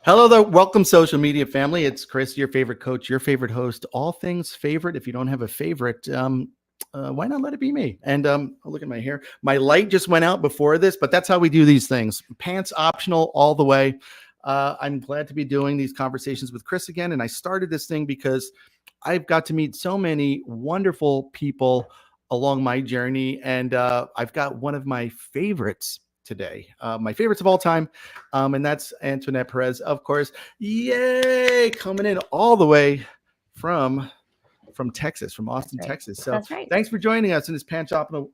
Hello there. Welcome, social media family. It's Chris, your favorite coach, your favorite host, all things favorite. If you don't have a favorite, why not let it be me? And look at my hair. My light just went out before this, but that's how we do these things. Pants optional all the way. I'm glad to be doing these conversations with Chris again. And I started this thing because I've got to meet so many wonderful people along my journey. And I've got one of my favorites today, my favorites of all time, and that's Antoinette Perez, of course. Yay, coming in all the way from Texas, from Austin, Texas. So That's right. Thanks for joining us in this pants optional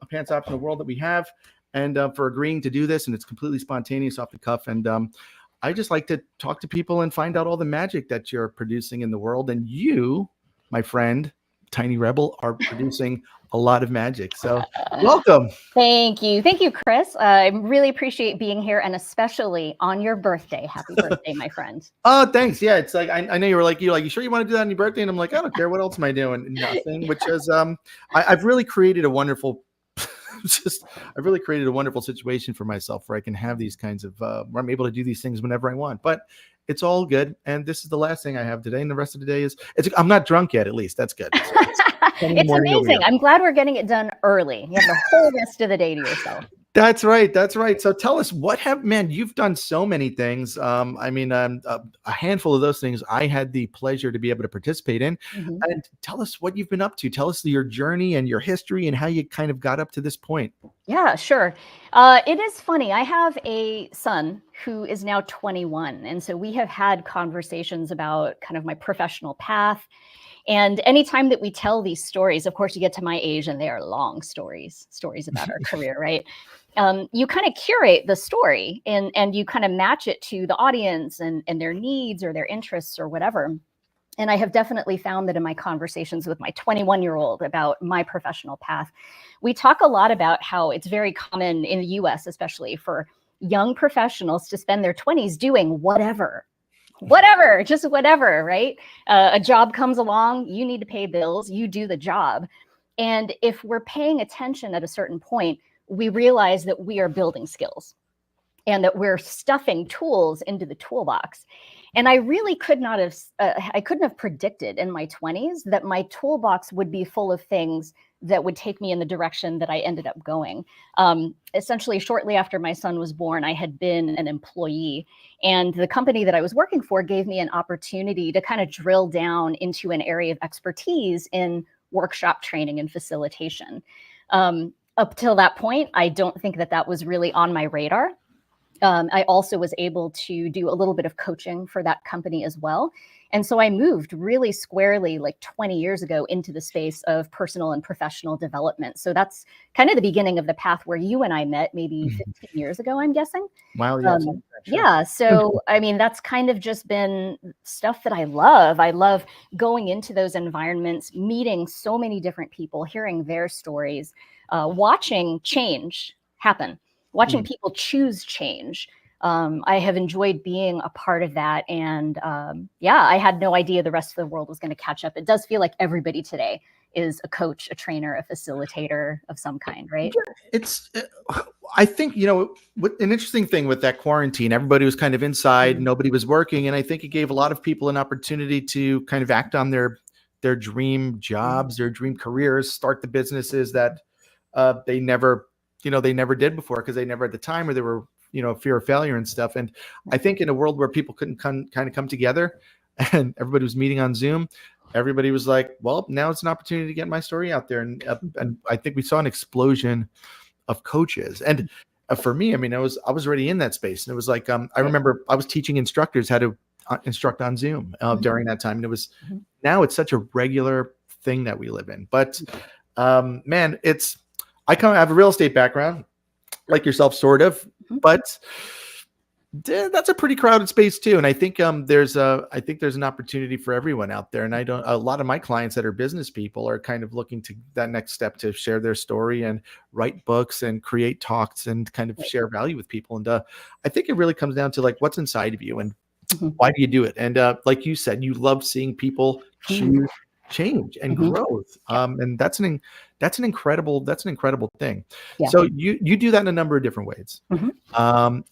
world that we have, and for agreeing to do this. And it's completely spontaneous, off the cuff. And I just like to talk to people and find out all the magic that you're producing in the world. And you, my friend, Tiny Rebel, are producing a lot of magic. So welcome. Thank you. Thank you, Chris. I really appreciate being here, and especially on your birthday. Happy birthday, my friend. Oh, thanks. Yeah, it's like I know you sure you want to do that on your birthday? And I'm like, I don't care. What else am I doing? Nothing. Which is I've really created a wonderful I've really created a wonderful situation for myself where I can have these kinds of where I'm able to do these things whenever I want. But it's all good. And this is the last thing I have today. And the rest of the day is I'm not drunk yet, at least. That's good. It's amazing. I'm glad we're getting it done early. You have the whole rest of the day to yourself. That's right. That's right. So tell us, you've done so many things. A handful of those things I had the pleasure to be able to participate in. Mm-hmm. And tell us what you've been up to. Tell us your journey and your history and how you kind of got up to this point. Yeah, sure. It is funny. I have a son who is now 21. And so we have had conversations about kind of my professional path. And anytime that we tell these stories, of course, you get to my age and they are long stories about our career, right? You kind of curate the story and you kind of match it to the audience and their needs or their interests or whatever. And I have definitely found that in my conversations with my 21-year-old about my professional path, we talk a lot about how it's very common in the US, especially for young professionals to spend their 20s doing whatever, just whatever, right? A job comes along, you need to pay bills, you do the job. And if we're paying attention at a certain point, we realize that we are building skills and that we're stuffing tools into the toolbox. And I really couldn't have predicted in my 20s that my toolbox would be full of things that would take me in the direction that I ended up going. Essentially, shortly after my son was born, I had been an employee, and the company that I was working for gave me an opportunity to kind of drill down into an area of expertise in workshop training and facilitation. Up till that point, I don't think that was really on my radar. I also was able to do a little bit of coaching for that company as well. And so I moved really squarely like 20 years ago into the space of personal and professional development. So that's kind of the beginning of the path where you and I met maybe 15 years ago, I'm guessing. Wow. Yeah. Sure. Yeah. So, I mean, that's kind of just been stuff that I love. I love going into those environments, meeting so many different people, hearing their stories, watching change happen, watching people choose change. I have enjoyed being a part of that. And I had no idea the rest of the world was going to catch up. It does feel like everybody today is a coach, a trainer, a facilitator of some kind, right? I think, what an interesting thing with that quarantine, everybody was kind of inside, nobody was working. And I think it gave a lot of people an opportunity to kind of act on their dream jobs, their dream careers, start the businesses that they never did before because they never had the time or they were, fear of failure and stuff. And I think in a world where people couldn't kind of come together and everybody was meeting on Zoom, everybody was like, well, now it's an opportunity to get my story out there. And I think we saw an explosion of coaches. And for me, I mean, I was already in that space. And it was like, I remember I was teaching instructors how to instruct on Zoom during that time. And it was, now it's such a regular thing that we live in. But man, I have a real estate background like yourself, sort of, but that's a pretty crowded space too. And I think there's an opportunity for everyone out there. And a lot of my clients that are business people are kind of looking to that next step to share their story and write books and create talks and kind of share value with people. And I think it really comes down to like what's inside of you and why do you do it? And like you said, you love seeing people choose change and growth. And that's an incredible thing. Yeah. So you do that in a number of different ways.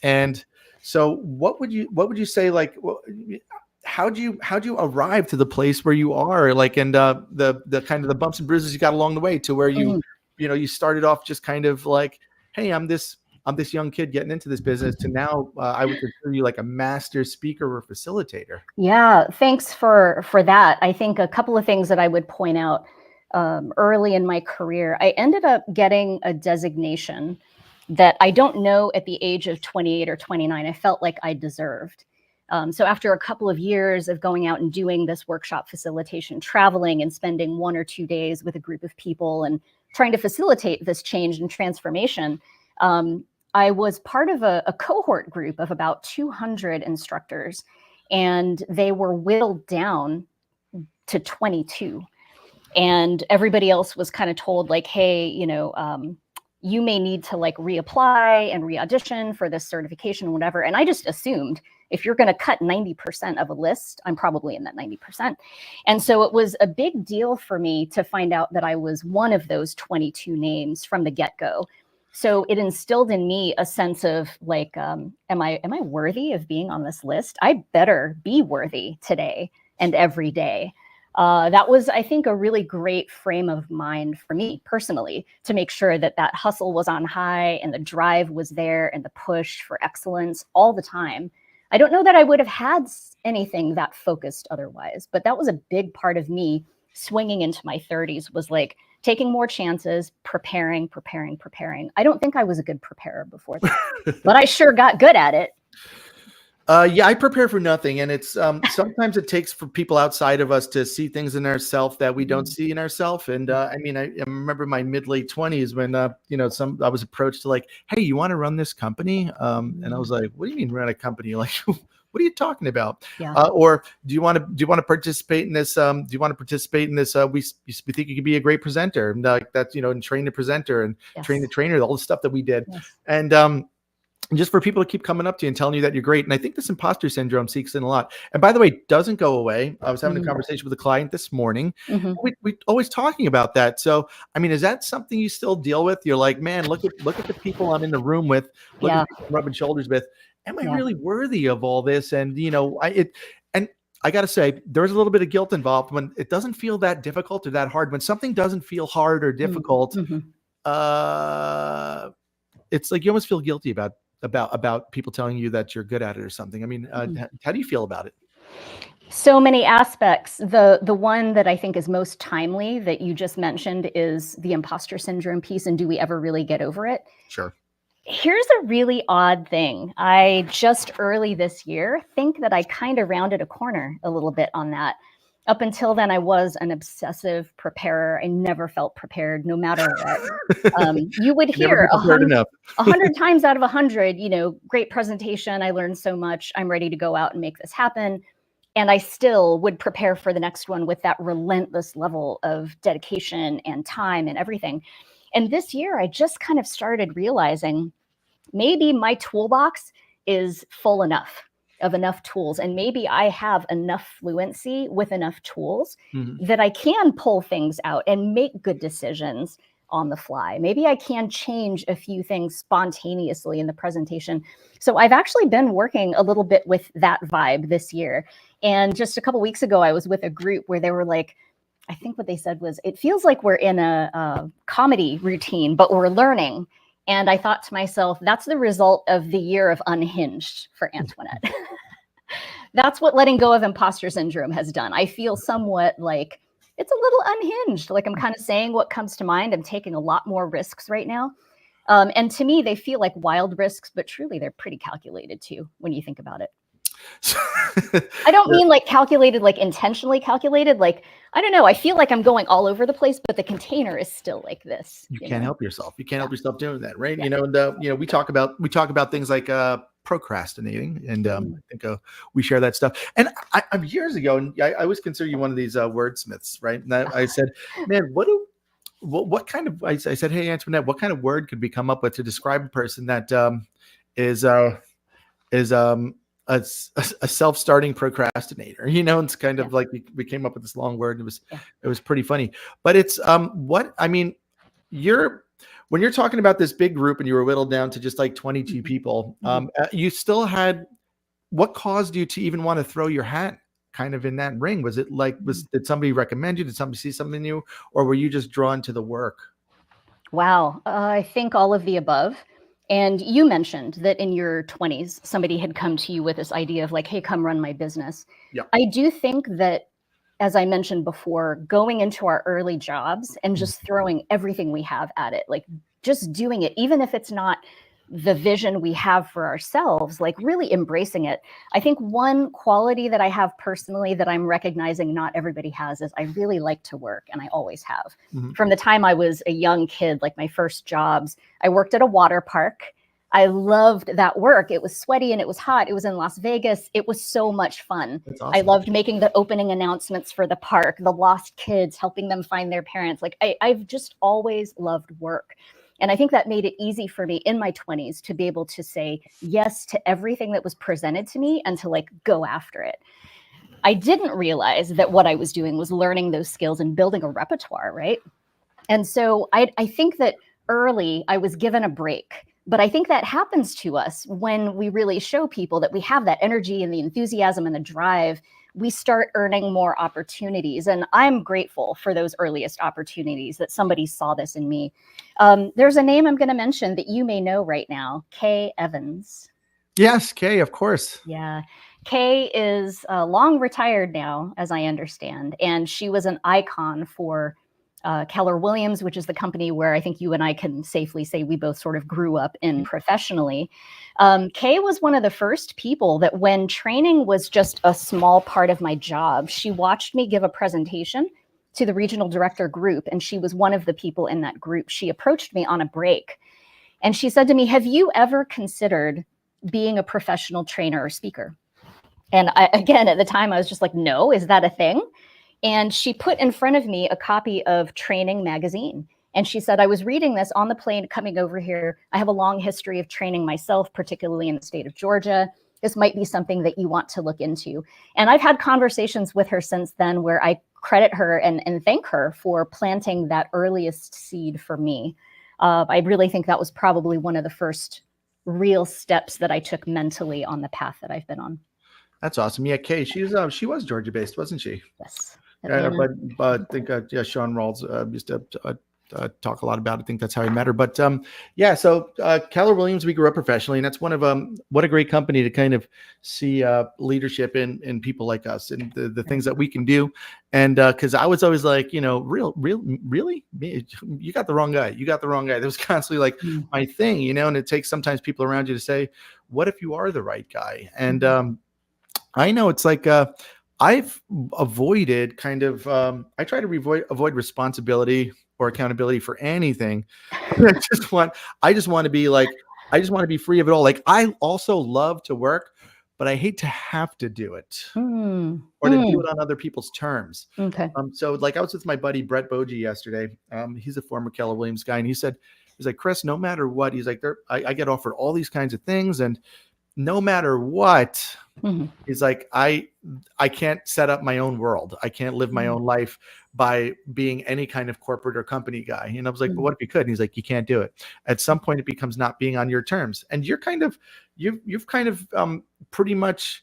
And So what would you say, like, how'd you arrive to the place where you are, like, and the kind of the bumps and bruises you got along the way to where you you started off just kind of like, hey, I'm this young kid getting into this business, to now I would consider you like a master speaker or facilitator. Yeah, thanks for that. I think a couple of things that I would point out. Early in my career, I ended up getting a designation that I don't know at the age of 28 or 29, I felt like I deserved. So after a couple of years of going out and doing this workshop facilitation, traveling and spending 1 or 2 days with a group of people and trying to facilitate this change and transformation, I was part of a cohort group of about 200 instructors, and they were whittled down to 22. And everybody else was kind of told, like, hey, you may need to like reapply and re-audition for this certification, whatever. And I just assumed if you're going to cut 90% of a list, I'm probably in that 90%. And so it was a big deal for me to find out that I was one of those 22 names from the get-go. So it instilled in me a sense of like, am I worthy of being on this list? I better be worthy today and every day. That was, I think, a really great frame of mind for me personally, to make sure that that hustle was on high and the drive was there and the push for excellence all the time. I don't know that I would have had anything that focused otherwise, but that was a big part of me swinging into my 30s, was like taking more chances, preparing. I don't think I was a good preparer before that, but I sure got good at it. Yeah, I prepare for nothing. And it's sometimes it takes for people outside of us to see things in ourselves that we don't see in ourselves. And I mean, I remember my mid-late 20s when, I was approached to like, hey, you want to run this company? And I was like, what do you mean run a company? Like, what are you talking about? Yeah. Or do you want to participate in this? Do you want to participate in this? We think you could be a great presenter, and like that's, and train the presenter and train the trainer, all the stuff that we did. Yes. And just for people to keep coming up to you and telling you that you're great. And I think this imposter syndrome seeks in a lot. And by the way, it doesn't go away. I was having a conversation with a client this morning. We always talking about that. So, I mean, is that something you still deal with? You're like, man, look at the people I'm in the room with, look at people I'm rubbing shoulders with. Am I really worthy of all this? And, I got to say, there's a little bit of guilt involved when it doesn't feel that difficult or that hard. When something doesn't feel hard or difficult, it's like you almost feel guilty about people telling you that you're good at it or something. I mean, how do you feel about it? So many aspects. The one that I think is most timely that you just mentioned is the imposter syndrome piece. And do we ever really get over it? Sure. Here's a really odd thing. I just early this year think that I kind of rounded a corner a little bit on that. Up until then, I was an obsessive preparer. I never felt prepared, no matter what. You would hear 100 times out of 100, great presentation. I learned so much. I'm ready to go out and make this happen. And I still would prepare for the next one with that relentless level of dedication and time and everything. And this year, I just kind of started realizing maybe my toolbox is full enough tools. And maybe I have enough fluency with enough tools that I can pull things out and make good decisions on the fly. Maybe I can change a few things spontaneously in the presentation. So I've actually been working a little bit with that vibe this year. And just a couple of weeks ago, I was with a group where they were like, I think what they said was, it feels like we're in a comedy routine, but we're learning. And I thought to myself, that's the result of the year of unhinged for Antoinette. That's what letting go of imposter syndrome has done. I feel somewhat like it's a little unhinged. Like I'm kind of saying what comes to mind. I'm taking a lot more risks right now. And to me, they feel like wild risks, but truly they're pretty calculated too, when you think about it. I don't mean like calculated, like intentionally calculated. Like, I don't know. I feel like I'm going all over the place, but the container is still like this. You can't help yourself. You can't help yourself doing that, right? Yeah. And we talk about things like procrastinating, and I think we share that stuff. And I years ago, and I always consider you one of these wordsmiths, right? And I said, man, what kind of? I said, hey, Antoinette, what kind of word could we come up with to describe a person that is a self-starting procrastinator? It's kind of like we came up with this long word. It was pretty funny, but it's When you're talking about this big group and you were whittled down to just like 22 people, you still had, what caused you to even want to throw your hat kind of in that ring? Was it like, did somebody recommend you? Did somebody see something in you? Or were you just drawn to the work? Wow. I think all of the above. And you mentioned that in your 20s, somebody had come to you with this idea of like, hey, come run my business. Yeah. I do think that, as I mentioned before, going into our early jobs and just throwing everything we have at it, like just doing it, even if it's not the vision we have for ourselves, like really embracing it. I think one quality that I have personally that I'm recognizing not everybody has is I really like to work, and I always have. From the time I was a young kid, like my first jobs, I worked at a water park. I loved that work. It was sweaty and it was hot. It was in Las Vegas. It was so much fun. That's I awesome. loved making the opening announcements for the park, the lost kids, helping them find their parents. Like I've just always loved work. And I think that made it easy for me in my 20s to be able to say yes to everything that was presented to me and to like go after it. I didn't realize that what I was doing was learning those skills and building a repertoire, right? And so I think that early I was given a break. But I think that happens to us when we really show people that we have that energy and the enthusiasm and the drive. We start earning more opportunities. And I'm grateful for those earliest opportunities that somebody saw this in me. There's a name I'm going to mention that you may know right now, Kay Evans. Yes, Kay, of course. Yeah. Kay is long retired now, as I understand. And she was an icon for Keller Williams, which is the company where I think you and I can safely say we both sort of grew up in professionally. Kay was one of the first people that when training was just a small part of my job, she watched me give a presentation to the regional director group, and she was one of the people in that group. She approached me on a break, and she said to me, have you ever considered being a professional trainer or speaker? And again, at the time, I was just like, no, is that a thing? And she put in front of me a copy of Training magazine. And she said, I was reading this on the plane coming over here. I have a long history of training myself, particularly in the state of Georgia. This might be something that you want to look into. And I've had conversations with her since then where I credit her and thank her for planting that earliest seed for me. I really think that was probably one of the first real steps that I took mentally on the path that I've been on. That's awesome. Yeah, Kay, she was Georgia based, wasn't she? Yes. Yeah, but I think Sean Rawls used to talk a lot about it. I think that's how he met her. But yeah, so Keller Williams, we grew up professionally, and that's one of what a great company to kind of see leadership in people like us and the things that we can do. And because I was always like, really, you got the wrong guy. You got the wrong guy. That was constantly like my thing, and it takes sometimes people around you to say, what if you are the right guy? And I know it's like I've avoided kind of I try to avoid responsibility or accountability for anything. I just want to be free of it all. Like I also love to work, but I hate to have to do it or to do it on other people's terms. Okay. So like I was with my buddy Brett Bogie yesterday. He's a former Keller Williams guy, and he's like, Chris, no matter what, he's like, I get offered all these kinds of things, and no matter what, he's like, I can't set up my own world. I can't live my own life by being any kind of corporate or company guy. And I was like, but what if you could? And he's like, you can't do it. At some point, it becomes not being on your terms. And you've kind of pretty much,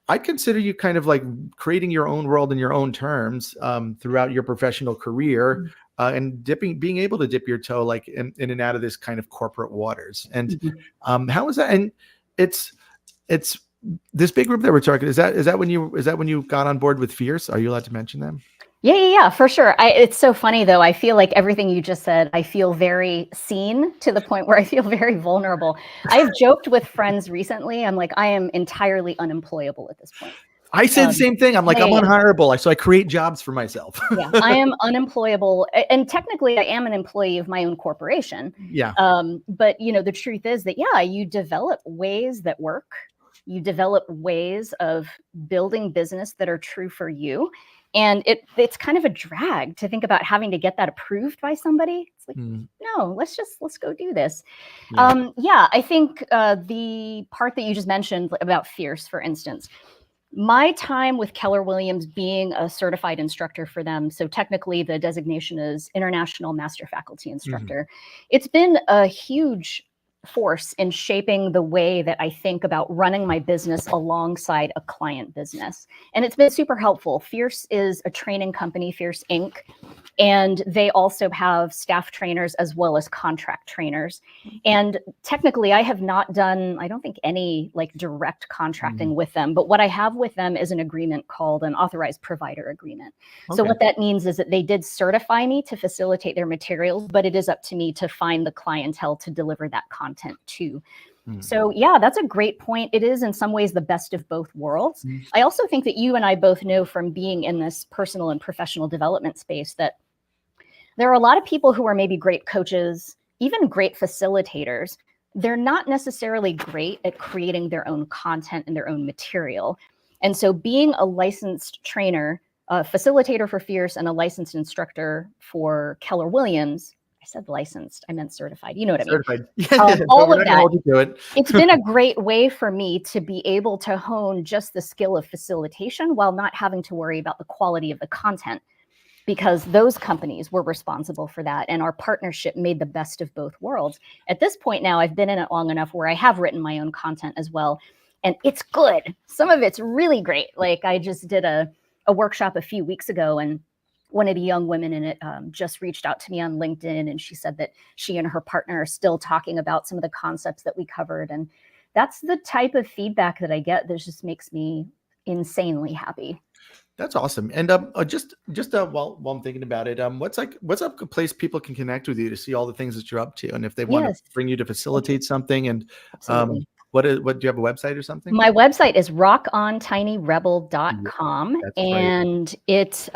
I'd consider you kind of like creating your own world in your own terms throughout your professional career. And being able to dip your toe like in and out of this kind of corporate waters. And how is that? And it's this big group that we're talking. Is that when you got on board with Fierce? Are you allowed to mention them? Yeah, for sure. It's so funny though. I feel like everything you just said, I feel very seen to the point where I feel very vulnerable. I've joked with friends recently. I'm like, I am entirely unemployable at this point. I say the same thing. I'm like, I'm unhireable. So I create jobs for myself. Yeah, I am unemployable. And technically I am an employee of my own corporation. Yeah. But the truth is that, you develop ways that work. You develop ways of building business that are true for you. And it's kind of a drag to think about having to get that approved by somebody. It's like, no, let's go do this. Yeah. I think the part that you just mentioned about Fierce, for instance, My time with Keller Williams being a certified instructor for them, so technically the designation is International Master Faculty Instructor, it's been a huge force in shaping the way that I think about running my business alongside a client business. And it's been super helpful. Fierce is a training company, Fierce Inc., and they also have staff trainers as well as contract trainers. And technically, I have not done, I don't think, any like direct contracting with them. But what I have with them is an agreement called an authorized provider agreement. Okay. So what that means is that they did certify me to facilitate their materials, but it is up to me to find the clientele to deliver that content to. So yeah, that's a great point. It is in some ways the best of both worlds. I also think that you and I both know from being in this personal and professional development space that there are a lot of people who are maybe great coaches, even great facilitators. They're not necessarily great at creating their own content and their own material. And so being a licensed trainer, a facilitator for Fierce and a licensed instructor for Keller Williams, I said licensed, I meant certified. You know what I mean? Certified. Yeah, all of that. Hold you to it. It's been a great way for me to be able to hone just the skill of facilitation while not having to worry about the quality of the content, because those companies were responsible for that. And our partnership made the best of both worlds. At this point now, I've been in it long enough where I have written my own content as well. And it's good. Some of it's really great. Like I just did a workshop a few weeks ago, and one of the young women in it just reached out to me on LinkedIn, and she said that she and her partner are still talking about some of the concepts that we covered. And that's the type of feedback that I get that just makes me insanely happy. That's awesome. And just while I'm thinking about it, what's up a place people can connect with you to see all the things that you're up to, and if they want to bring you to facilitate something, and what do you have a website or something? My website is rockontinyrebel.com, and it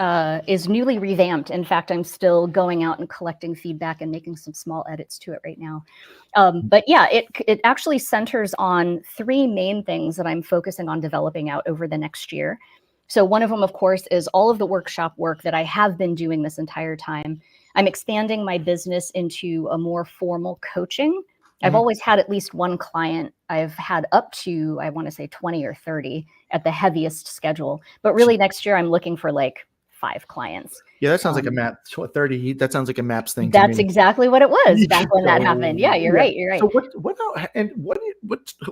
is newly revamped. In fact, I'm still going out and collecting feedback and making some small edits to it right now. But yeah, it actually centers on three main things that I'm focusing on developing out over the next year. So one of them, of course, is all of the workshop work that I have been doing this entire time. I'm expanding my business into a more formal coaching. I've always had at least one client. I've had up to, I want to say 20 or 30 at the heaviest schedule. But really next year, I'm looking for like 5 clients. Yeah, that sounds like a map. 30. That sounds like a MAPS thing. That's exactly what it was back when that happened. Yeah, you're right. You're right. So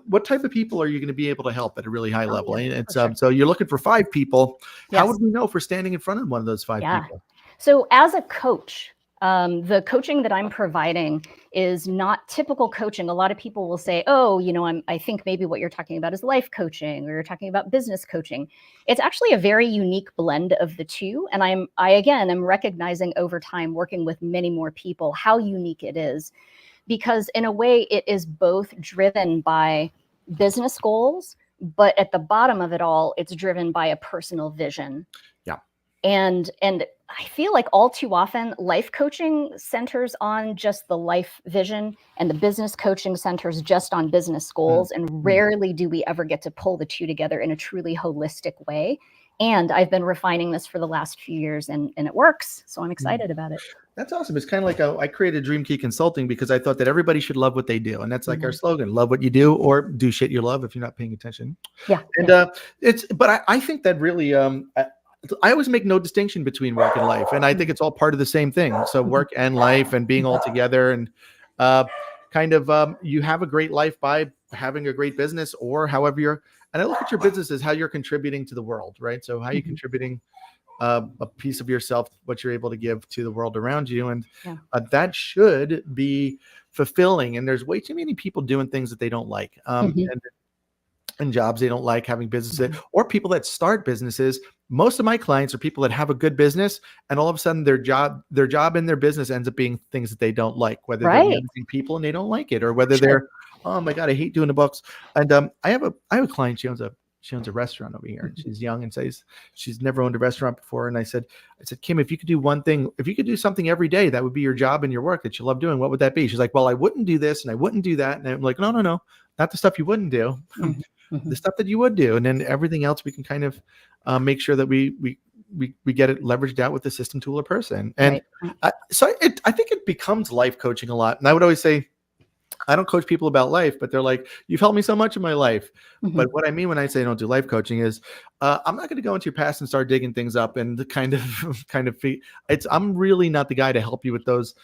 what type of people are you going to be able to help at a really high level? And it's so you're looking for 5 people. Yes. How would we know if we're standing in front of one of those 5 people? So as a coach, the coaching that I'm providing is not typical coaching. A lot of people will say, oh, I think maybe what you're talking about is life coaching, or you're talking about business coaching. It's actually a very unique blend of the two. And I'm recognizing over time, working with many more people, how unique it is, because in a way it is both driven by business goals, but at the bottom of it all, it's driven by a personal vision. Yeah. And I feel like all too often life coaching centers on just the life vision, and the business coaching centers just on business goals. And rarely do we ever get to pull the two together in a truly holistic way. And I've been refining this for the last few years, and it works. So I'm excited about it. That's awesome. It's kind of like I created Dream Key Consulting because I thought that everybody should love what they do. And that's like our slogan: love what you do, or do shit you love if you're not paying attention. Yeah. And but I think that really, I always make no distinction between work and life. And I think it's all part of the same thing. So work and life and being all together, and you have a great life by having a great business, or however and I look at your business as how you're contributing to the world, right? So how you're contributing a piece of yourself, what you're able to give to the world around you. And that should be fulfilling. And there's way too many people doing things that they don't like. And jobs they don't like, having businesses, or people that start businesses. Most of my clients are people that have a good business, and all of a sudden their job and their business ends up being things that they don't like, whether they're managing people and they don't like it, or whether they're, oh my God, I hate doing the books. And I have a client, she owns a restaurant over here, and she's young and says she's never owned a restaurant before. And I said, Kim, if you could do one thing, if you could do something every day, that would be your job and your work that you love doing, what would that be? She's like, well, I wouldn't do this and I wouldn't do that. And I'm like, no, not the stuff you wouldn't do. The stuff that you would do, and then everything else we can kind of make sure that we get it leveraged out with the system, tool, or person. And I think it becomes life coaching a lot. And I would always say, I don't coach people about life, but they're like, you've helped me so much in my life. Mhm. But what I mean when I say don't do life coaching is, I'm not going to go into your past and start digging things up and I'm really not the guy to help you with those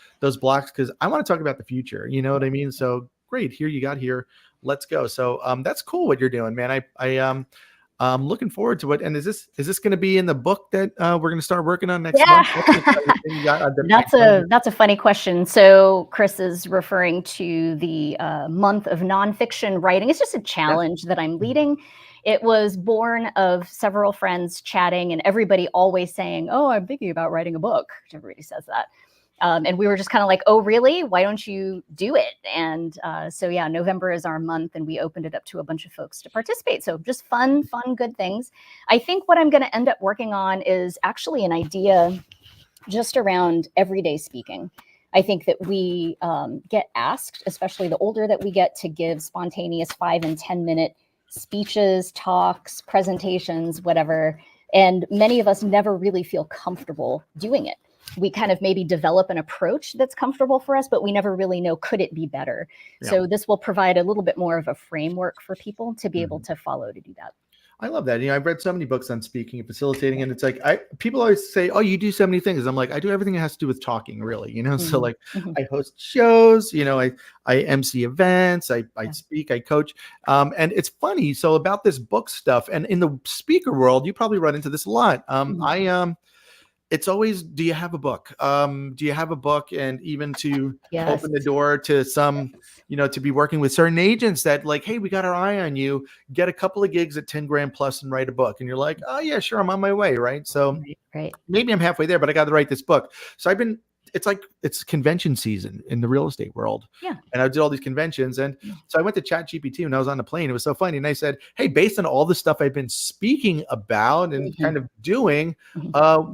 blocks, because I want to talk about the future. You know what I mean? So great, here you got here. Let's go. So that's cool what you're doing, man. I'm looking forward to it. And is this going to be in the book that we're going to start working on next month? What's the exciting thing you got? That's a funny question. So Chris is referring to the month of nonfiction writing. It's just a challenge that I'm leading. It was born of several friends chatting and everybody always saying, "Oh, I'm thinking about writing a book." Everybody says that. And we were just kind of like, "Oh, really? Why don't you do it?" And so yeah, November is our month, and we opened it up to a bunch of folks to participate. So just fun, good things. I think what I'm going to end up working on is actually an idea just around everyday speaking. I think that we get asked, especially the older that we get, to give spontaneous 5 and 10 minute speeches, talks, presentations, whatever. And many of us never really feel comfortable doing it. We kind of maybe develop an approach that's comfortable for us, but we never really know, could it be better? Yeah. So this will provide a little bit more of a framework for people to be able to follow to do that. I love that. I've read so many books on speaking and facilitating, and it's like, people always say, "Oh, you do so many things." I'm like, I do everything that has to do with talking, really. So like, I host shows, I MC events, I speak, I coach, and it's funny. So about this book stuff, and in the speaker world, you probably run into this a lot. It's always, do you have a book? Do you have a book? And even to open the door to some, to be working with certain agents that like, hey, we got our eye on you, get a couple of gigs at 10 grand plus and write a book. And you're like, oh yeah, sure, I'm on my way. Right. So maybe I'm halfway there, but I got to write this book. So it's convention season in the real estate world. Yeah. And I did all these conventions. And so I went to ChatGPT when I was on the plane. It was so funny. And I said, hey, based on all the stuff I've been speaking about and kind of doing, I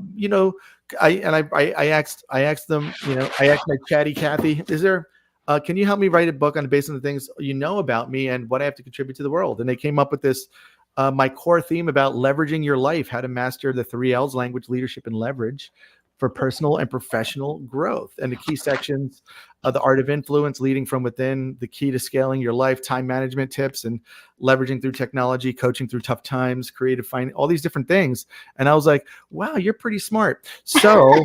asked them, I asked my chatty Kathy, can you help me write a book on based on the things you know about me and what I have to contribute to the world? And they came up with this, my core theme about leveraging your life, how to master the 3 L's: language, leadership, and leverage, for personal and professional growth. And the key sections of the art of influence, leading from within, the key to scaling your life, time management tips, and leveraging through technology, coaching through tough times, creative finding, all these different things. And I was like, wow, you're pretty smart. So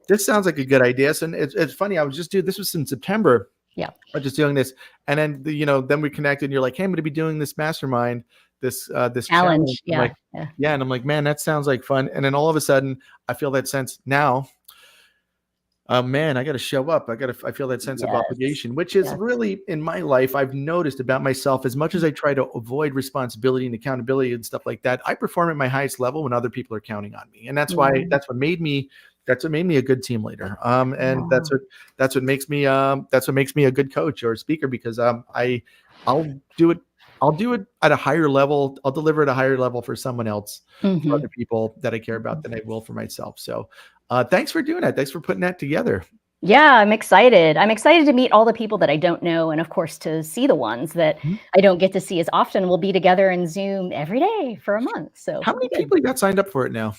this sounds like a good idea. So it's funny. This was in September. Yeah. I was just doing this. And then, then we connected and you're like, hey, I'm going to be doing this mastermind, this challenge. Yeah. And I'm like, man, that sounds like fun. And then all of a sudden I feel that sense now, man, I got to show up. I feel that sense of obligation, which is really in my life, I've noticed about myself, as much as I try to avoid responsibility and accountability and stuff like that, I perform at my highest level when other people are counting on me. And that's what made me a good team leader. And that's what makes me a good coach or a speaker, because I'll do it at a higher level. I'll deliver at a higher level for someone else, for other people that I care about, than I will for myself. So thanks for doing that. Thanks for putting that together. Yeah, I'm excited. I'm excited to meet all the people that I don't know. And of course, to see the ones that I don't get to see as often. We'll be together in Zoom every day for a month. So how many people you got signed up for it now?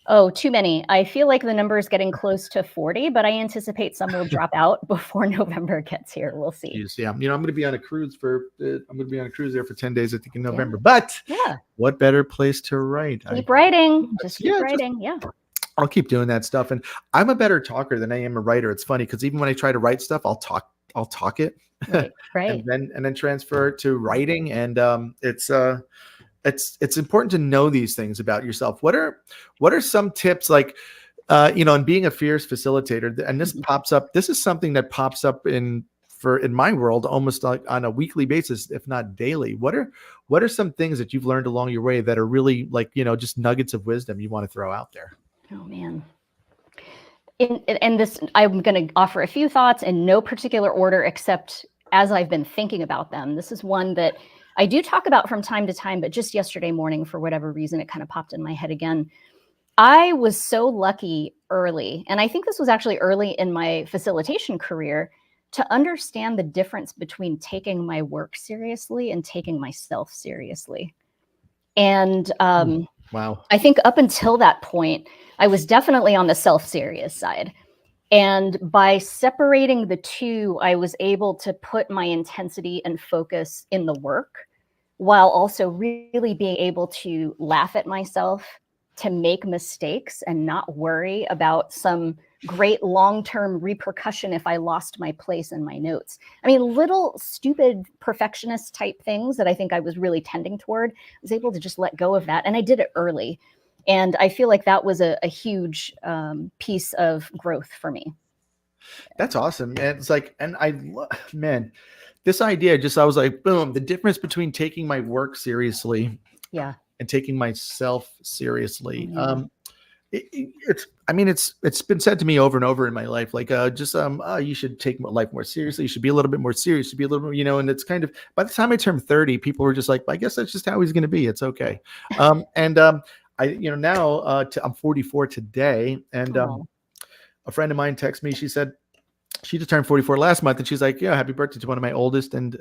Oh, too many. I feel like the number is getting close to 40, but I anticipate some will drop out before November gets here. We'll see. Jeez, yeah. I'm going to be on a cruise there for 10 days, I think, in November. But what better place to write? Keep writing. Just keep writing. I'll keep doing that stuff. And I'm a better talker than I am a writer. It's funny because even when I try to write stuff, I'll talk it. Right. and then transfer it to writing. And it's important to know these things about yourself. What are some tips, like, in being a fierce facilitator? And this pops up. This is something that pops up in my world almost like on a weekly basis, if not daily. What are some things that you've learned along your way that are really like, just nuggets of wisdom you want to throw out there? Oh man. In this, I'm going to offer a few thoughts in no particular order, except as I've been thinking about them. This is one that I do talk about from time to time, but just yesterday morning, for whatever reason, it kind of popped in my head again. I was so lucky early, and I think this was actually early in my facilitation career, to understand the difference between taking my work seriously and taking myself seriously. And wow. I think up until that point, I was definitely on the self-serious side. And by separating the two, I was able to put my intensity and focus in the work while also really being able to laugh at myself, to make mistakes and not worry about some great long-term repercussion if I lost my place in my notes. I mean, little stupid perfectionist type things that I think I was really tending toward, I was able to just let go of that. And I did it early. And I feel like that was a huge piece of growth for me. That's awesome. And it's like, and man, this idea I was like, boom, the difference between taking my work seriously Yeah. and taking myself seriously. Yeah. It's been said to me over and over in my life, like, you should take life more seriously. You should be a little bit more serious. You should be a little more, and it's kind of, by the time I turned 30, people were just like, I guess that's just how he's going to be. It's okay. I'm 44 today, and a friend of mine texted me. She said she just turned 44 last month, and she's like, "Yeah, happy birthday to one of my oldest and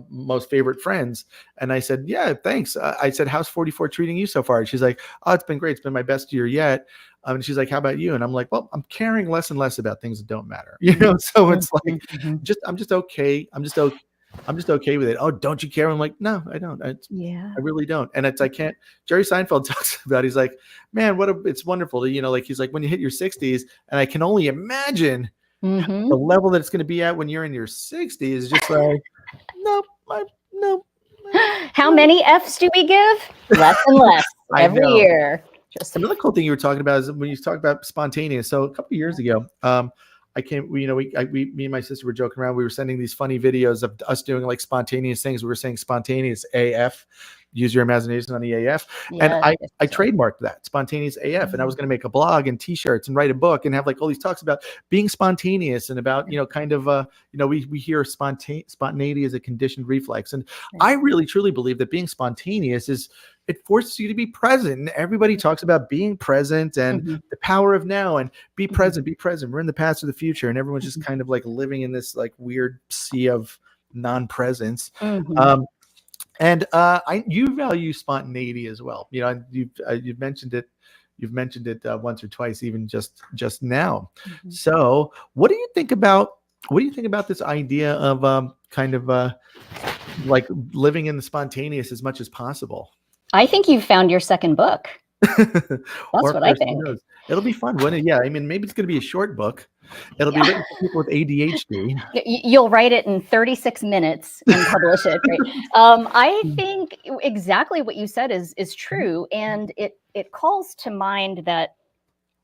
most favorite friends." And I said, "Yeah, thanks." I said, "How's 44 treating you so far?" And she's like, "Oh, it's been great. It's been my best year yet." And she's like, "How about you?" And I'm like, "Well, I'm caring less and less about things that don't matter, So it's like, I'm just okay. I'm just okay with it. Oh, don't you care? I'm like, no, I don't. I really don't. And I can't. Jerry Seinfeld talks about, he's like, man, it's wonderful to, he's like, when you hit your 60s, and I can only imagine the level that it's going to be at when you're in your 60s is just like, no. How many F's do we give? Less and less every year. Just another cool thing you were talking about is when you talk about spontaneous. So a couple of years ago, me and my sister were joking around. We were sending these funny videos of us doing like spontaneous things. We were saying spontaneous AF, use your imagination on the AF. And I trademarked that, spontaneous AF. And I was going to make a blog and t-shirts and write a book and have like all these talks about being spontaneous and about, we hear spontaneity as a conditioned reflex. And I really, truly believe that being spontaneous it forces you to be present. And everybody talks about being present and the power of now and be present, be present. We're in the past or the future. And everyone's just kind of like living in this like weird sea of non-presence. You value spontaneity as well. You've mentioned it. You've mentioned it once or twice, even just now. So what do you think about this idea of like living in the spontaneous as much as possible? I think you've found your second book. That's what I think. It'll be fun, wouldn't it? Yeah. I mean, maybe it's going to be a short book. It'll be written for people with ADHD. You'll write it in 36 minutes and publish it. Right? I think exactly what you said is true. And it calls to mind that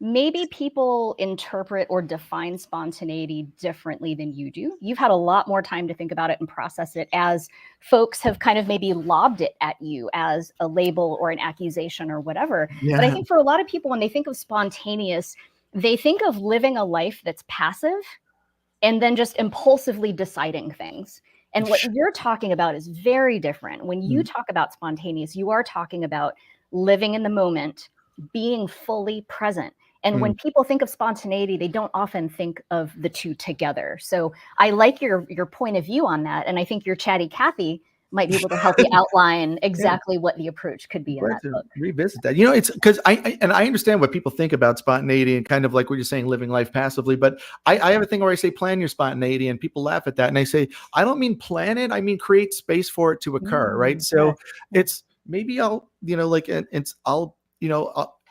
maybe people interpret or define spontaneity differently than you do. You've had a lot more time to think about it and process it, as folks have kind of maybe lobbed it at you as a label or an accusation or whatever. Yeah. But I think for a lot of people, when they think of spontaneous, they think of living a life that's passive and then just impulsively deciding things. And what you're talking about is very different. When you talk about spontaneous, you are talking about living in the moment, being fully present. And when people think of spontaneity, they don't often think of the two together. So I like your point of view on that. And I think your chatty Cathy might be able to help you outline exactly what the approach could be in that book. Revisit that. It's because I understand what people think about spontaneity and kind of like what you're saying, living life passively. But I have a thing where I say plan your spontaneity, and people laugh at that. And I say, I don't mean plan it. I mean create space for it to occur. Right. So it's maybe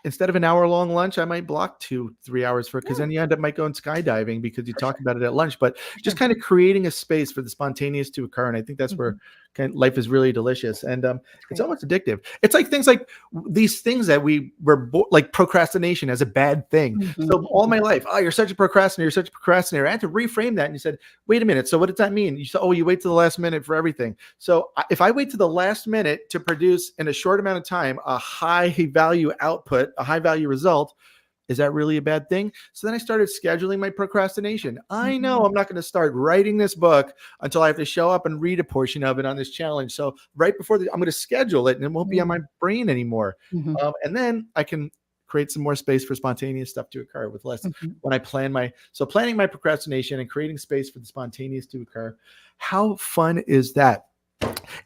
instead of an hour-long lunch, I might block 2-3 hours for it, because then you end up might going skydiving because you talk about it at lunch. But just kind of creating a space for the spontaneous to occur, and I think that's where life is really delicious, and it's almost addictive. It's like things like these things that we were like procrastination as a bad thing. So all my life, you're such a procrastinator, you're such a procrastinator. I had to reframe that, and you said, wait a minute. So what does that mean? You said, you wait to the last minute for everything. So if I wait to the last minute to produce in a short amount of time a high value output, a high value result, is that really a bad thing? So then I started scheduling my procrastination. I know I'm not going to start writing this book until I have to show up and read a portion of it on this challenge. So right before I'm going to schedule it, and it won't be on my brain anymore. And then I can create some more space for spontaneous stuff to occur with less when I planning my procrastination and creating space for the spontaneous to occur. How fun is that?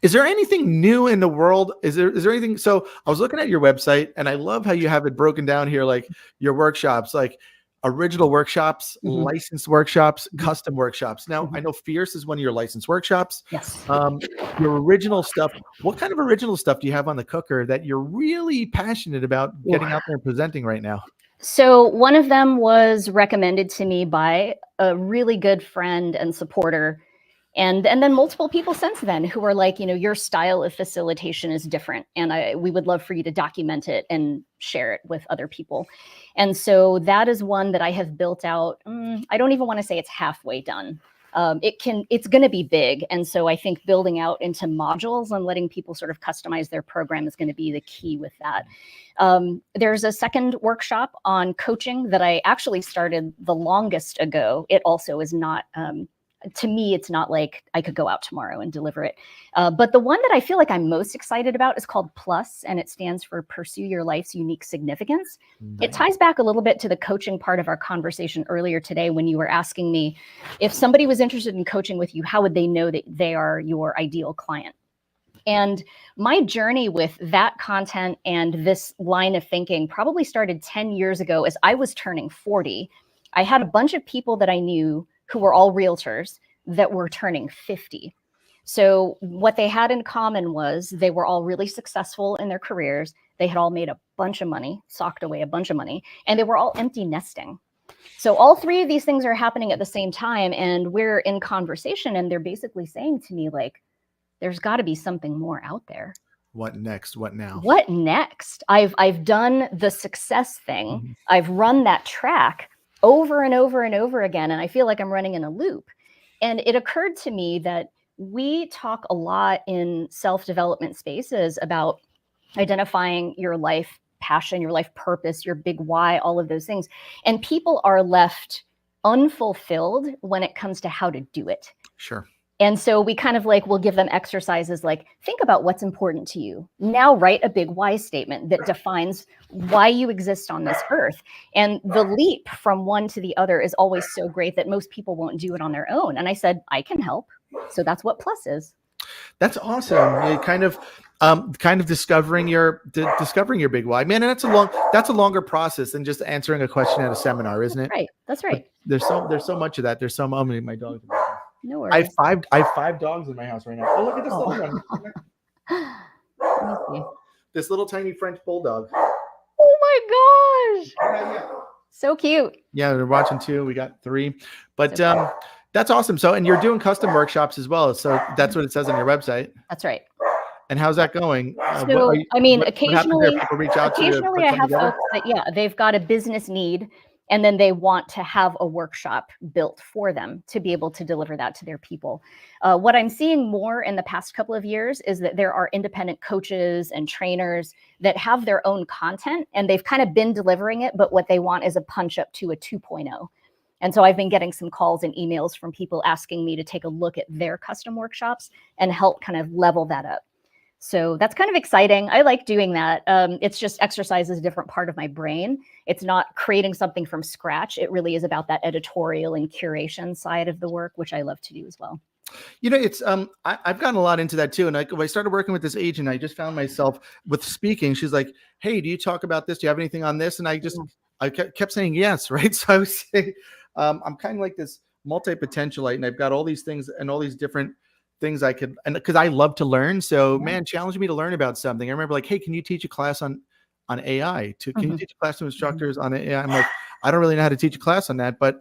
Is there anything new in the world? Is there anything? So I was looking at your website and I love how you have it broken down here, like your workshops, like original workshops, Mhm. licensed workshops, Mhm. custom workshops. Now I Mhm. know Fierce is one of your licensed workshops. Yes. Your original stuff. What kind of original stuff do you have on the cooker that you're really passionate about Ooh. getting out there and presenting right now? So one of them was recommended to me by a really good friend and supporter. And then multiple people since then who are like, your style of facilitation is different, and we would love for you to document it and share it with other people. And so that is one that I have built out. I don't even want to say it's halfway done. It's going to be big, and so I think building out into modules and letting people sort of customize their program is going to be the key with that. There's a second workshop on coaching that I actually started the longest ago. It also is not. To me, it's not like I could go out tomorrow and deliver it. But the one that I feel like I'm most excited about is called Plus, and it stands for Pursue Your Life's Unique Significance. It Nice. ties back a little bit to the coaching part of our conversation earlier today when you were asking me if somebody was interested in coaching with you, how would they know that they are your ideal client? And my journey with that content and this line of thinking probably started 10 years ago as I was turning 40. I had a bunch of people that I knew who were all realtors that were turning 50. So what they had in common was they were all really successful in their careers. They had all made a bunch of money, socked away a bunch of money, and they were all empty nesting. So all three of these things are happening at the same time, and we're in conversation, and they're basically saying to me, like, there's got to be something more out there. What next? What now? What next? I've done the success thing. Mhm. I've run that track over and over and over again, and I feel like I'm running in a loop. And it occurred to me that we talk a lot in self-development spaces about identifying your life passion, your life purpose, your big why, all of those things. And people are left unfulfilled when it comes to how to do it. Sure. And so we kind of like, we'll give them exercises like, think about what's important to you. Now write a big why statement that defines why you exist on this earth. And the leap from one to the other is always so great that most people won't do it on their own. And I said, I can help. So that's what Plus is. That's awesome. You kind of discovering your big why, man. And that's a longer process than just answering a question at a seminar, isn't it? Right. That's But right. there's so much of that. There's so many. My dog. No I have worries. five dogs in my house right now. Oh, look at this Oh. little one. Let me see. This little tiny French bulldog. Oh my gosh. So cute. Yeah, we're watching two. We got three, but that's awesome. So, and you're doing custom workshops as well. So that's what it says on your website. That's right. And how's that going? So, I mean, what happens there? occasionally, People reach out to you to put I something have together? folks that, yeah, they've got a business need and then they want to have a workshop built for them to be able to deliver that to their people. What I'm seeing more in the past couple of years is that there are independent coaches and trainers that have their own content and they've kind of been delivering it, but what they want is a punch up to a 2.0. And so I've been getting some calls and emails from people asking me to take a look at their custom workshops and help kind of level that up. So that's kind of exciting. I like doing that. It's just exercises a different part of my brain. It's not creating something from scratch. It really is about that editorial and curation side of the work, which I love to do as well. You know, it's I've gotten a lot into that too. And when I started working with this agent, I just found myself with speaking. She's like, "Hey, do you talk about this? Do you have anything on this?" And I kept saying yes, right? So I was saying, I'm kind of like this multi-potentialite, and I've got all these things and all these different things I could, and because I love to learn. So man, challenge me to learn about something. I remember like, hey, can you teach a class on AI? Can you teach a class to instructors on AI? I'm like, I don't really know how to teach a class on that, but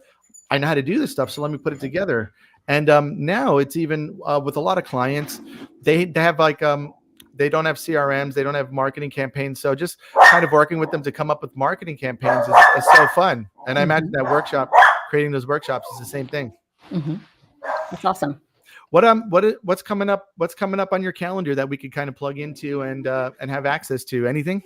I know how to do this stuff. So let me put it together. And now it's even with a lot of clients, they have like they don't have CRMs, they don't have marketing campaigns. So just kind of working with them to come up with marketing campaigns is so fun. And I imagine that creating those workshops is the same thing. That's awesome. What's coming up? What's coming up on your calendar that we could kind of plug into and have access to? Anything?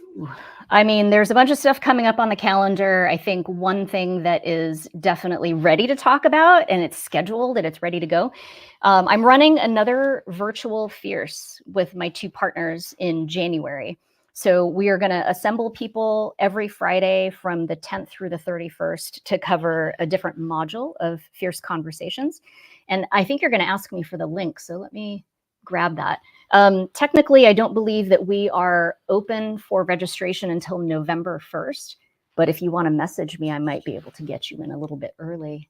I mean, there's a bunch of stuff coming up on the calendar. I think one thing that is definitely ready to talk about, and it's scheduled and it's ready to go. I'm running another virtual Fierce with my two partners in January. So we are going to assemble people every Friday from the 10th through the 31st to cover a different module of Fierce Conversations. And I think you're going to ask me for the link. So let me grab that. Technically, I don't believe that we are open for registration until November 1st, but if you want to message me, I might be able to get you in a little bit early.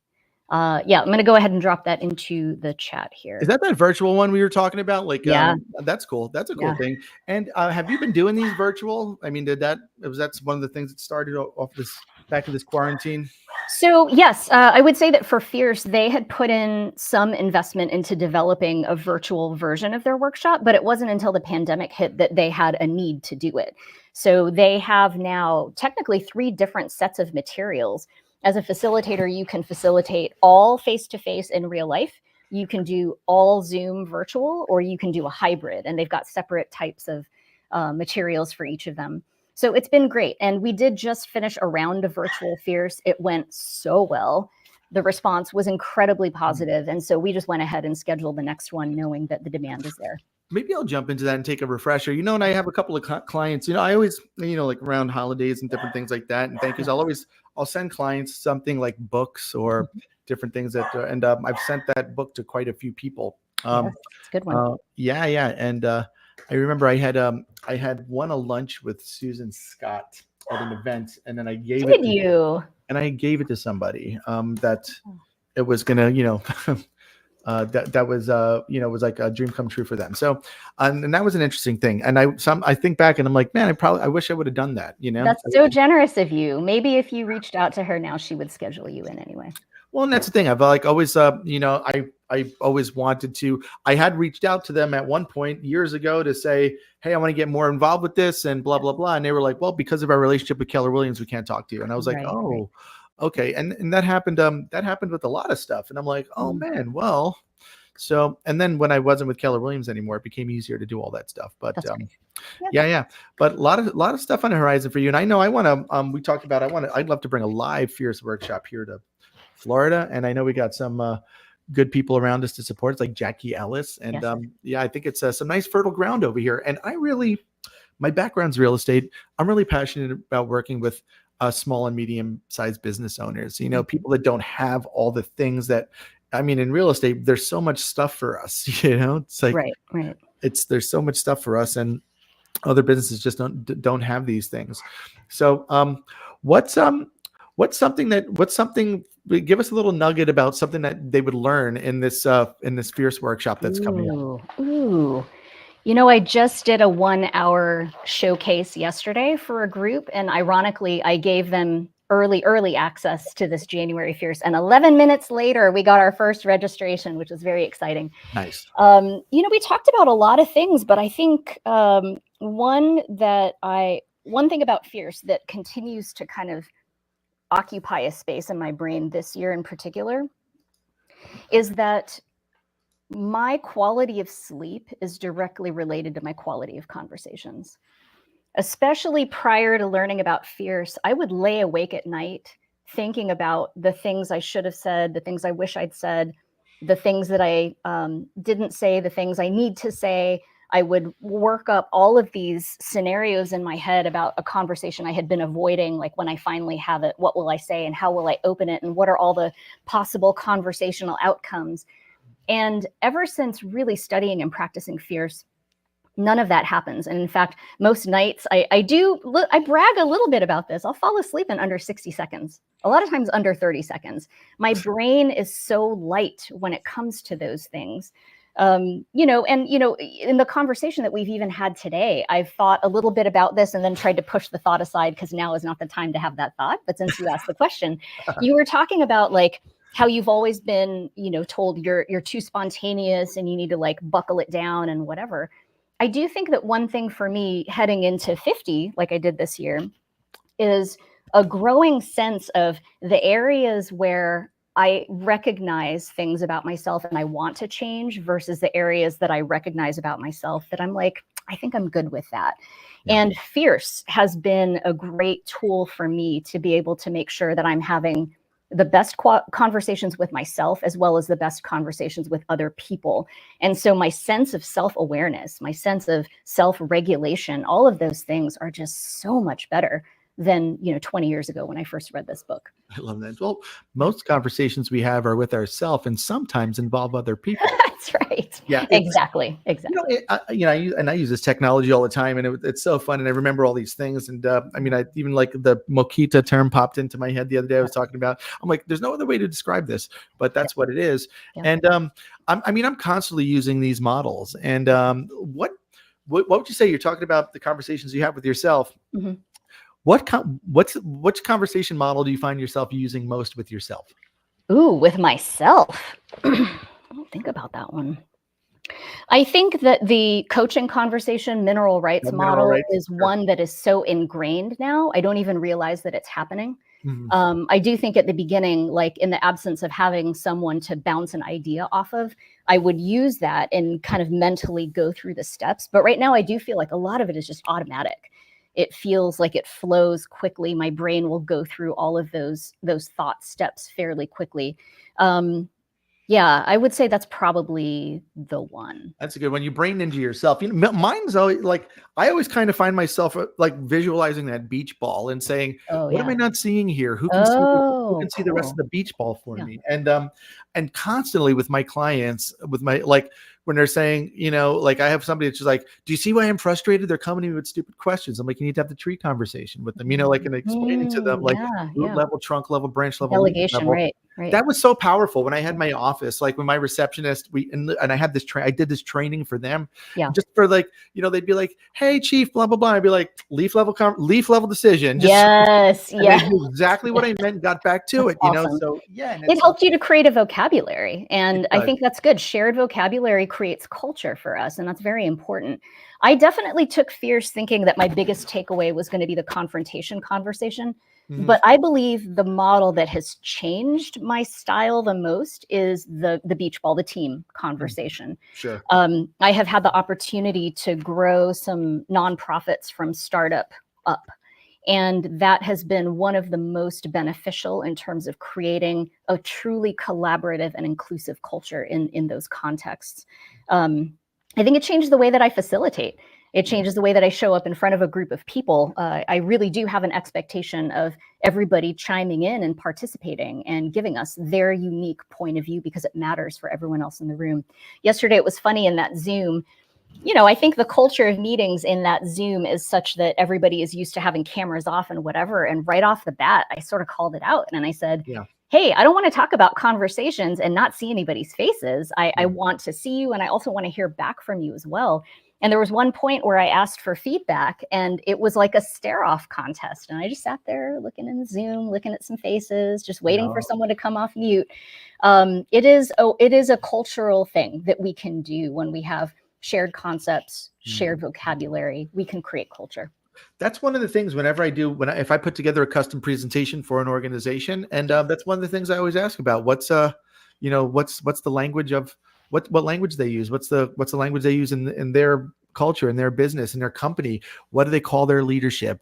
Yeah, I'm going to go ahead and drop that into the chat here. Is that virtual one we were talking about? Like, yeah, that's cool. That's a cool Yeah. thing. And have you been doing these virtual? I mean, that's one of the things that started off this back in this quarantine? So yes, I would say that for Fierce, they had put in some investment into developing a virtual version of their workshop, but it wasn't until the pandemic hit that they had a need to do it. So they have now technically 3 different sets of materials. As a facilitator, you can facilitate all face-to-face in real life. You can do all Zoom virtual, or you can do a hybrid, and they've got separate types of materials for each of them. So it's been great. And we did just finish a round of virtual Fierce. It went so well. The response was incredibly positive. And so we just went ahead and scheduled the next one, knowing that the demand is there. Maybe I'll jump into that and take a refresher. And I have a couple of clients, I always, like around holidays and different things like that. And thank yous. I'll send clients something like books or different things that, and I've sent that book to quite a few people. Yes, it's a good one. Yeah. And I remember I had won a lunch with Susan Scott at an event, and then I gave I gave it to somebody that it was gonna, that was was like a dream come true for them. So and that was an interesting thing. And I think back and I'm like, man, I wish I would have done that. That's so generous of you. Maybe if you reached out to her now, she would schedule you in anyway. Well, and that's the thing. I've always, I always wanted to. I had reached out to them at one point years ago to say, hey, I want to get more involved with this and blah, blah, blah. And they were like, well, because of our relationship with Keller Williams, we can't talk to you. And I was like, right. Okay. And that happened with a lot of stuff. And I'm like, oh man, well, so, and then when I wasn't with Keller Williams anymore, it became easier to do all that stuff. But yeah. But a lot of stuff on the horizon for you. And I know I want to, we talked about, I'd love to bring a live Fierce workshop here to Florida. And I know we got some good people around us to support. It's like Jackie Ellis. And I think it's some nice fertile ground over here. And my background's real estate. I'm really passionate about working with small and medium sized business owners, people that don't have all the things that, in real estate, there's so much stuff for us, it's like, right. There's so much stuff for us, and other businesses just don't have these things. So what's something, give us a little nugget about something that they would learn in this Fierce workshop that's coming up. Ooh. I just did a 1-hour showcase yesterday for a group, and ironically, I gave them early access to this January Fierce. And 11 minutes later, we got our first registration, which was very exciting. Nice. We talked about a lot of things, but I think one thing about Fierce that continues to kind of occupy a space in my brain this year in particular is that my quality of sleep is directly related to my quality of conversations. Especially prior to learning about Fierce, I would lay awake at night thinking about the things I should have said, the things I wish I'd said, the things that I didn't say, the things I need to say. I would work up all of these scenarios in my head about a conversation I had been avoiding, like when I finally have it, what will I say and how will I open it and what are all the possible conversational outcomes? And ever since really studying and practicing Fierce, none of that happens. And in fact, most nights I brag a little bit about this. I'll fall asleep in under 60 seconds, a lot of times under 30 seconds. My brain is so light when it comes to those things. In the conversation that we've even had today, I've thought a little bit about this and then tried to push the thought aside because now is not the time to have that thought. But since you asked the question, you were talking about like how you've always been, told you're too spontaneous and you need to like buckle it down and whatever. I do think that one thing for me heading into 50, like I did this year, is a growing sense of the areas where I recognize things about myself and I want to change versus the areas that I recognize about myself that I'm like, I think I'm good with that. Yeah. And Fierce has been a great tool for me to be able to make sure that I'm having the best conversations with myself as well as the best conversations with other people. And so my sense of self-awareness, my sense of self-regulation, all of those things are just so much better than, 20 years ago when I first read this book. I love that. Well, most conversations we have are with ourselves and sometimes involve other people. That's right. Yeah, Exactly. I use this technology all the time, and it's so fun. And I remember all these things. And I even like the Moquita term popped into my head the other day. I was talking about. I'm like, there's no other way to describe this, but that's what it is. Yeah. And I'm constantly using these models. And what would you say? You're talking about the conversations you have with yourself. Mm-hmm. Which conversation model do you find yourself using most with yourself? Ooh, with myself. I'll think about that one. I think that the coaching conversation mineral rights model is one that is so ingrained now. I don't even realize that it's happening. Mm-hmm. I do think at the beginning, like in the absence of having someone to bounce an idea off of, I would use that and kind of mentally go through the steps. But right now I do feel like a lot of it is just automatic. It feels like it flows quickly. My brain will go through all of those thought steps fairly quickly. Yeah, I would say that's probably the one. That's a good one. You brain into yourself. Mine's always like, I always kind of find myself like visualizing that beach ball and saying, what am I not seeing here? Who can see the rest of the beach ball for me? And constantly with my clients, when they're saying, like I have somebody that's just like, do you see why I'm frustrated? They're coming to me with stupid questions. I'm like, you need to have the tree conversation with them, and explaining to them like root level, trunk level, branch level, delegation, level. Right. That was so powerful when I had my office, like when my receptionist, and I had this I did this training for them, just for like, they'd be like, hey chief, blah, blah, blah. I'd be like, leaf level decision. Yes. They knew exactly what I meant, got back to it, awesome. So yeah. It helped you to create a vocabulary. And I think that's good. Shared vocabulary creates culture for us. And that's very important. I definitely took fierce thinking that my biggest takeaway was going to be the confrontation conversation. Mm-hmm. But I believe the model that has changed my style the most is the beach ball, the team conversation. Sure. I have had the opportunity to grow some nonprofits from startup up. And that has been one of the most beneficial in terms of creating a truly collaborative and inclusive culture in those contexts. I think it changed the way that I facilitate. It changes the way that I show up in front of a group of people. I really do have an expectation of everybody chiming in and participating and giving us their unique point of view because it matters for everyone else in the room. Yesterday, it was funny in that Zoom. I think the culture of meetings in that Zoom is such that everybody is used to having cameras off and whatever. And right off the bat, I sort of called it out and I said, hey, I don't want to talk about conversations and not see anybody's faces. I want to see you. And I also want to hear back from you as well. And there was one point where I asked for feedback and it was like a stare off contest. And I just sat there looking in the Zoom, looking at some faces, just waiting for someone to come off mute. It is a cultural thing that we can do when we have shared concepts, shared vocabulary. We can create culture. That's one of the things whenever I do, if I put together a custom presentation for an organization, and that's one of the things I always ask about. What's the language of what language they use? What's the language they use in their culture, in their business, in their company? What do they call their leadership?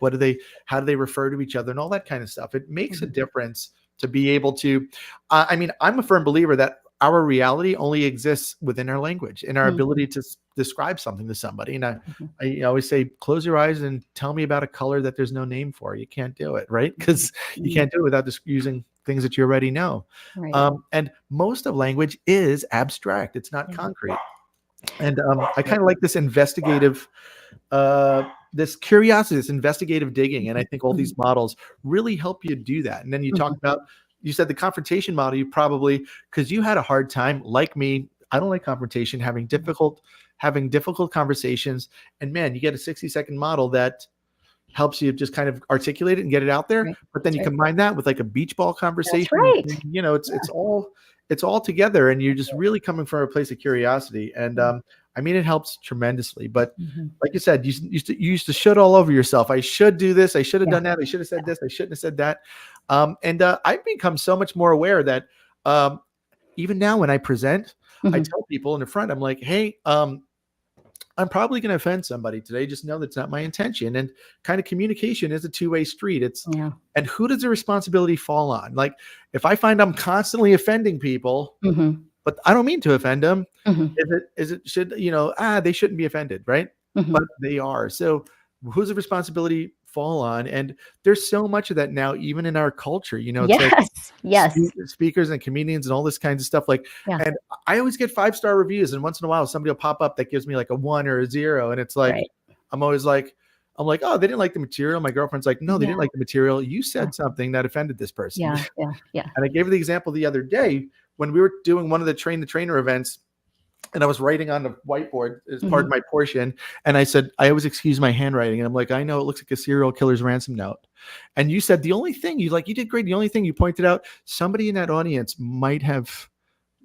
How do they refer to each other and all that kind of stuff? It makes a difference to be able to, I'm a firm believer that our reality only exists within our language and our ability to describe something to somebody. And I always say, close your eyes and tell me about a color that there's no name for. You can't do it, right? Because you can't do it without just using things that you already know. Right. And most of language is abstract. It's not concrete. And I kind of like this investigative, this curiosity, this investigative digging. And I think all these models really help you do that. And then you talk about, you said the confrontation model, you probably, because you had a hard time, like me, I don't like confrontation, having difficult conversations. And man, you get a 60-second model that helps you just kind of articulate it and get it out there. Right. But then you combine that with like a beach ball conversation. That's right. And, it's all together, and you're just really coming from a place of curiosity. And it helps tremendously. But like you said, you used to should all over yourself. I should do this. I should have done that. I should have said this. I shouldn't have said that. And I've become so much more aware that even now when I present, I tell people in the front, I'm like, hey, I'm probably going to offend somebody today. Just know that's not my intention. And kind of communication is a two-way street. And who does the responsibility fall on? Like if I find I'm constantly offending people, but I don't mean to offend them, they shouldn't be offended, right? But they are. So who's the responsibility fall on. And there's so much of that now, even in our culture, it's like Yes. speakers and comedians and all this kinds of stuff. Like, Yeah. and I always get 5-star reviews, and once in a while somebody will pop up that gives me like a 1 or a 0. And it's like, Right. I'm like, oh, they didn't like the material. My girlfriend's like, no, they Yeah. didn't like the material. You said something that offended this person. Yeah. And I gave her the example the other day when we were doing one of the train the trainer events, and I was writing on the whiteboard as part of my portion. And I said, I always excuse my handwriting. And I'm like, I know it looks like a serial killer's ransom note. And you said the only thing you did great. The only thing you pointed out, somebody in that audience might have,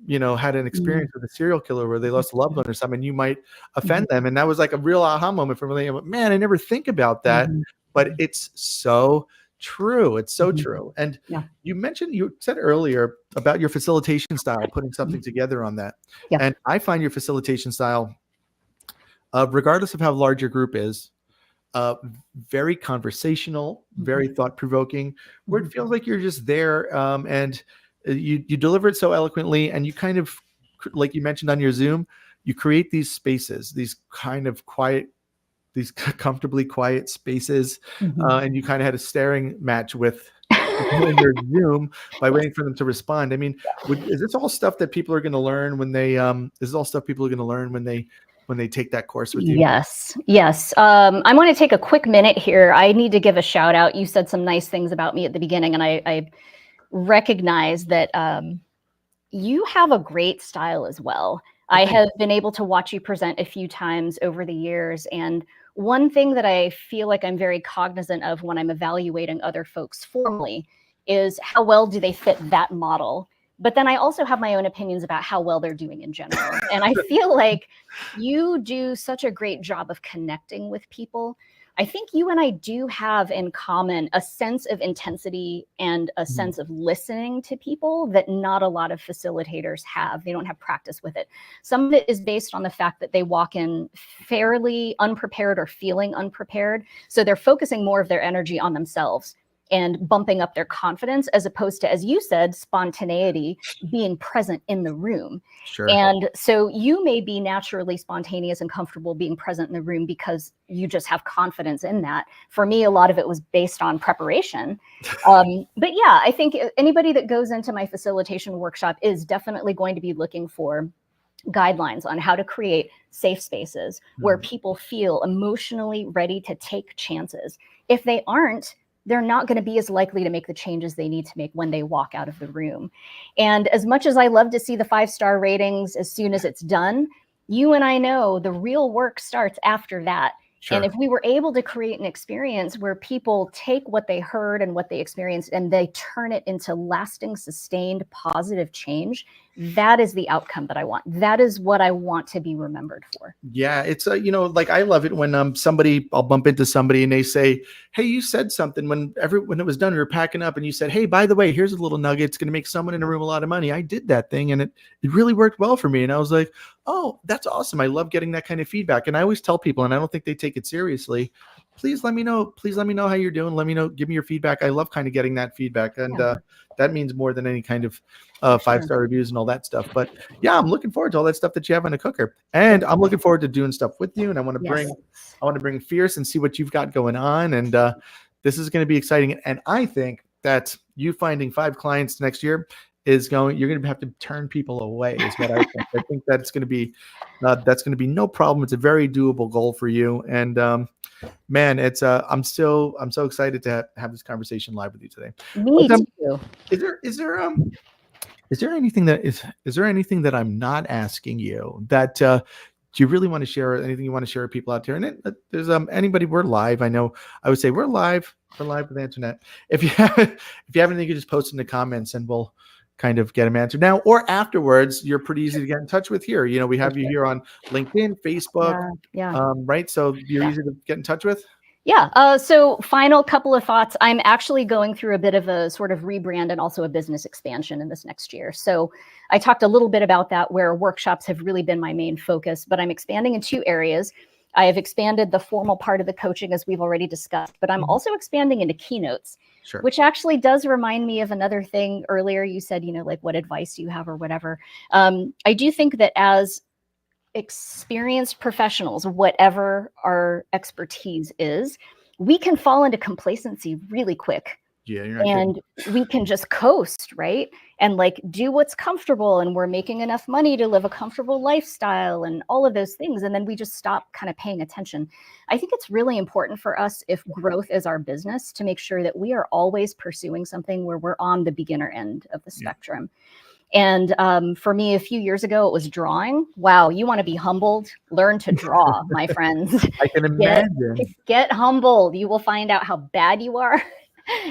had an experience with a serial killer where they lost a loved one or something. You might offend them. And that was like a real aha moment for me. Man, I never think about that, but it's so true. It's so true. And you said earlier about your facilitation style, putting something together on that. Yeah. And I find your facilitation style, regardless of how large your group is, very conversational, very thought-provoking, where it feels like you're just there, and you deliver it so eloquently, and you kind of, like you mentioned on your Zoom, you create these spaces, these kind of quiet, these comfortably quiet spaces, and you kind of had a staring match with in your Zoom by waiting for them to respond. I mean, is this all stuff that people are going to learn when they when they take that course with you? Yes. I want to take a quick minute here. I need to give a shout out. You said some nice things about me at the beginning, and I recognize that you have a great style as well. I have been able to watch you present a few times over the years. And one thing that I feel like I'm very cognizant of when I'm evaluating other folks formally is how well do they fit that model. But then I also have my own opinions about how well they're doing in general. And I feel like you do such a great job of connecting with people. I think you and I do have in common a sense of intensity and a sense of listening to people that not a lot of facilitators have. They don't have practice with it. Some of it is based on the fact that they walk in fairly unprepared or feeling unprepared. So they're focusing more of their energy on themselves and bumping up their confidence, as opposed to, as you said, spontaneity, being present in the room. Sure. And so you may be naturally spontaneous and comfortable being present in the room because you just have confidence in that. For me, a lot of it was based on preparation. But yeah, I think anybody that goes into my facilitation workshop is definitely going to be looking for guidelines on how to create safe spaces where people feel emotionally ready to take chances. If they aren't, they're not going to be as likely to make the changes they need to make when they walk out of the room. And as much as I love to see the 5-star ratings as soon as it's done, you and I know the real work starts after that. Sure. And if we were able to create an experience where people take what they heard and what they experienced and they turn it into lasting, sustained, positive change, that is the outcome that I want. That is what I want to be remembered for. Yeah, it's like I love it when I'll bump into somebody and they say, "Hey, you said something when it was done, we were packing up, and you said, hey, by the way, here's a little nugget. It's going to make someone in the room a lot of money. I did that thing, and it really worked well for me." And I was like, "Oh, that's awesome. I love getting that kind of feedback." And I always tell people, and I don't think they take it seriously, please let me know how you're doing. Let me know, give me your feedback. I love kind of getting that feedback, and that means more than any kind of 5-star reviews and all that stuff. But yeah, I'm looking forward to all that stuff that you have on the cooker, and I'm looking forward to doing stuff with you. And I want to bring Fierce and see what you've got going on. And this is going to be exciting. And I think that you finding 5 clients next year you're going to have to turn people away is what I think. I think that's going to be no problem. It's a very doable goal for you. And man, it's I'm so excited to have this conversation live with you today. Me too. Is there anything that I'm not asking you that do you really want to share? Anything you want to share with people out there? And there's anybody, we're live. I know I would say we're live with Antoinette. If you have anything, you can just post in the comments and we'll kind of get them answered now or afterwards. You're pretty easy to get in touch with here. We have you here on LinkedIn, Facebook, right? So you're easy to get in touch with. Yeah. So final couple of thoughts. I'm actually going through a bit of a sort of rebrand and also a business expansion in this next year. So I talked a little bit about that, where workshops have really been my main focus, but I'm expanding in 2 areas. I have expanded the formal part of the coaching, as we've already discussed, but I'm also expanding into keynotes, which actually does remind me of another thing earlier. You said, like, what advice do you have or whatever. I do think that as experienced professionals, whatever our expertise is, we can fall into complacency really quick. Yeah, you're not And we can just coast, right? And like do what's comfortable, and we're making enough money to live a comfortable lifestyle and all of those things. And then we just stop kind of paying attention. I think it's really important for us, if growth is our business, to make sure that we are always pursuing something where we're on the beginner end of the spectrum. And for me, a few years ago, it was drawing. Wow, you want to be humbled? Learn to draw, my friends. I can imagine. Get humbled. You will find out how bad you are,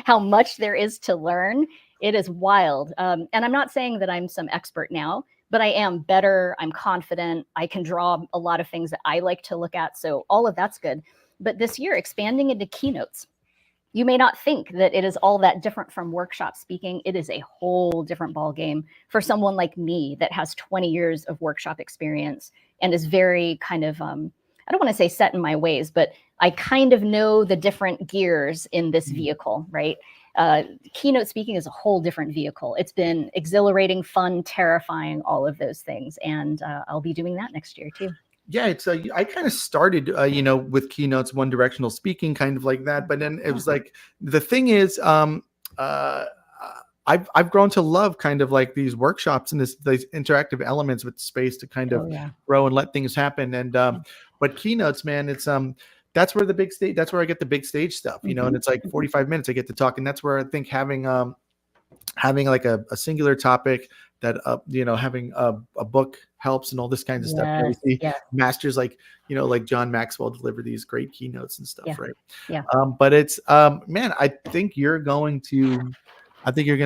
how much there is to learn. It is wild. And I'm not saying that I'm some expert now, but I am better. I'm confident. I can draw a lot of things that I like to look at. So all of that's good. But this year, expanding into keynotes. You may not think that it is all that different from workshop speaking. It is a whole different ballgame for someone like me that has 20 years of workshop experience and is very kind of, I don't want to say set in my ways, but I kind of know the different gears in this vehicle, right? Keynote speaking is a whole different vehicle. It's been exhilarating, fun, terrifying, all of those things. And I'll be doing that next year too. Yeah, it's I kind of started, with keynotes, one directional speaking, kind of like that. But then it was like, the thing is, I've grown to love kind of like these workshops and these interactive elements with space to kind of grow and let things happen. And but keynotes, man, it's that's where the big stage, that's where I get the big stage stuff, and it's like 45 minutes I get to talk, and that's where I think having like a singular topic that having a book helps, and all this kinds of stuff. You see masters like like John Maxwell deliver these great keynotes and stuff, right? Yeah. But it's man, I think you're going to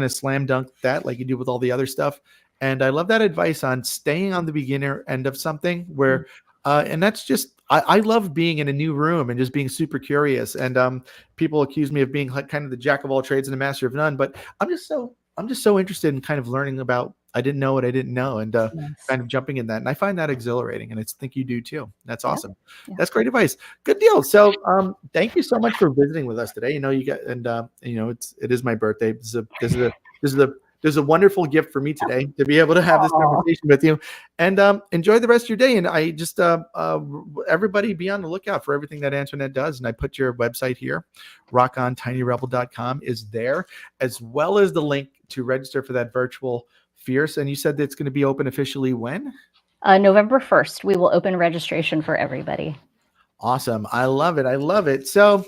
slam dunk that like you do with all the other stuff. And I love that advice on staying on the beginner end of something where and that's just I love being in a new room and just being super curious. And people accuse me of being like kind of the jack of all trades and a master of none, but I'm just so interested in kind of learning about I didn't know what I didn't know, and kind of jumping in that. And I find that exhilarating, and I think you do too. That's awesome. Yeah. That's great advice. Good deal. So thank you so much for visiting with us today. You get, and it is my birthday. There's a wonderful gift for me today to be able to have this conversation with you, and enjoy the rest of your day. And I just everybody be on the lookout for everything that Antoinette does. And I put your website here, rockontinyrebel.com is there, as well as the link to register for that virtual Fierce. And you said that it's going to be open officially when? November 1st. We will open registration for everybody. Awesome. I love it. I love it. So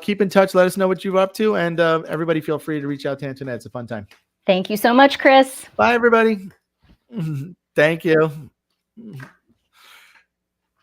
keep in touch. Let us know what you're up to. And everybody feel free to reach out to Antoinette. It's a fun time. Thank you so much, Chris. Bye, everybody. Thank you.